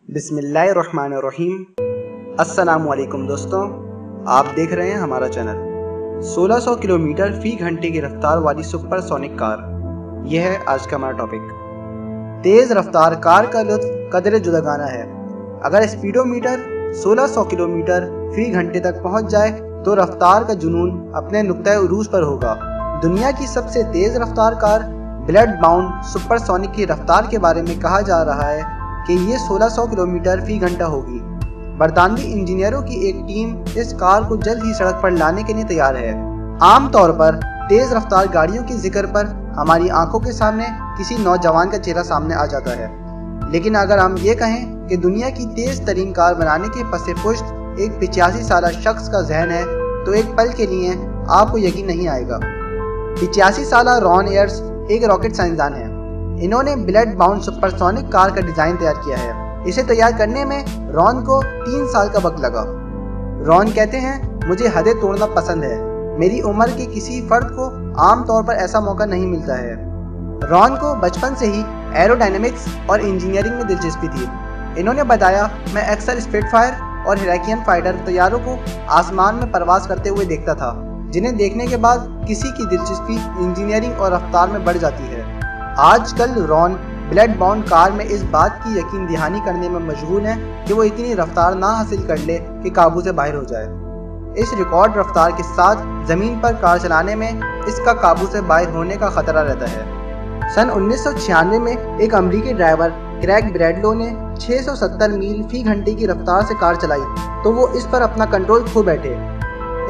बिस्मिल्लाहिर्रहमानिर्रहीम। अस्सलामुअलैकुम दोस्तों, आप देख रहे हैं हमारा चैनल। 1600 किलोमीटर फी घंटे की रफ्तार वाली सुपरसोनिक कार, यह है आज का हमारा टॉपिक। तेज़ रफ्तार कार का लुत्फ कदरे जुदागाना है। अगर स्पीडोमीटर 1600 किलोमीटर फी घंटे तक पहुंच जाए तो रफ्तार का जुनून अपने नुक्ता उरूज पर होगा। दुनिया की सबसे तेज़ रफ्तार कार ब्लड बाउंड सुपरसोनिक की रफ्तार के बारे में कहा जा रहा है कि ये 1600 किलोमीटर फी घंटा होगी। बरतानवी इंजीनियरों की एक टीम इस कार को जल्द ही सड़क पर लाने के लिए तैयार है। आम तौर पर तेज़ रफ्तार गाड़ियों के जिक्र पर हमारी आंखों के सामने किसी नौजवान का चेहरा सामने आ जाता है, लेकिन अगर हम ये कहें कि दुनिया की तेज़ तरीन कार बनाने के पसे पुश्त एक 85 साल शख्स का जहन है तो एक पल के लिए आपको यकीन नहीं आएगा। 85 साल रॉन एयर्स एक रॉकेट साइंसदान है। इन्होंने ब्लड बाउंड सुपरसोनिक कार का डिज़ाइन तैयार किया है। इसे तैयार करने में रॉन को 3 साल का वक्त लगा। रॉन कहते हैं, मुझे हदें तोड़ना पसंद है। मेरी उम्र के किसी फर्द को आम तौर पर ऐसा मौका नहीं मिलता है। रॉन को बचपन से ही एरोडायनेमिक्स और इंजीनियरिंग में दिलचस्पी थी। इन्होंने बताया, मैं अक्सर स्पिटफायर और हिराकियन फाइटर तैयारों को आसमान में परवाज करते हुए देखता था, जिन्हें देखने के बाद किसी की दिलचस्पी इंजीनियरिंग और रफ्तार में बढ़ जाती है। आजकल रॉन ब्लड बाउंड कार में इस बात की यकीन दहानी करने में मशगूल है कि वो इतनी रफ्तार ना हासिल कर ले कि काबू से बाहर हो जाए। इस रिकॉर्ड रफ्तार के साथ ज़मीन पर कार चलाने में इसका काबू से बाहर होने का खतरा रहता है। सन 1996 में एक अमरीकी ड्राइवर क्रेग ब्रैडलो ने 670 मील फी घंटे की रफ्तार से कार चलाई तो वो इस पर अपना कंट्रोल खो बैठे।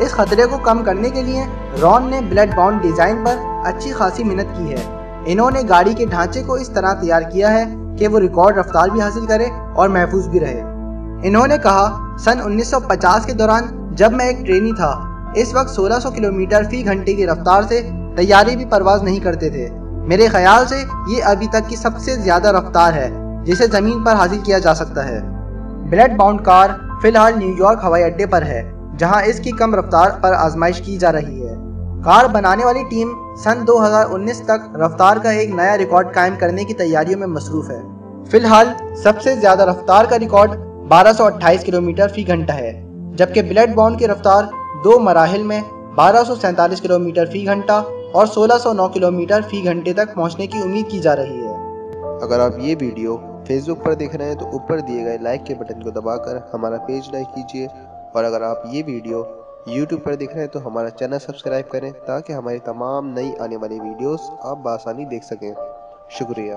इस खतरे को कम करने के लिए रॉन ने ब्लड बाउंड डिज़ाइन पर अच्छी खासी मेहनत की है। इन्होंने गाड़ी के ढांचे को इस तरह तैयार किया है कि वो रिकॉर्ड रफ्तार भी हासिल करे और महफूज भी रहे। इन्होंने कहा, सन 1950 के दौरान जब मैं एक ट्रेनी था, इस वक्त 1600 किलोमीटर फी घंटे की रफ्तार से तैयारी भी परवाज नहीं करते थे। मेरे ख्याल से ये अभी तक की सबसे ज़्यादा रफ्तार है जिसे ज़मीन पर हासिल किया जा सकता है। ब्लड बाउंड कार फिलहाल न्यूयॉर्क हवाई अड्डे पर है, जहाँ इसकी कम रफ्तार पर आजमाइश की जा रही है। कार बनाने वाली टीम सन 2019 तक रफ्तार का एक नया रिकॉर्ड कायम करने की तैयारियों में मसरूफ है। फिलहाल सबसे ज्यादा रफ्तार का रिकॉर्ड 1228 किलोमीटर फी घंटा है, जबकि ब्लड बाउंड की रफ्तार 2 मराहिल में 1247 किलोमीटर फी घंटा और 1609 किलोमीटर फी घंटे तक पहुंचने की उम्मीद की जा रही है। अगर आप ये वीडियो फेसबुक पर देख रहे हैं तो ऊपर दिए गए लाइक के बटन को दबाकर हमारा पेज लाइक कीजिए, और अगर आप ये वीडियो YouTube पर देख रहे हैं तो हमारा चैनल सब्सक्राइब करें ताकि हमारी तमाम नई आने वाली वीडियोस आप बआसानी देख सकें। शुक्रिया।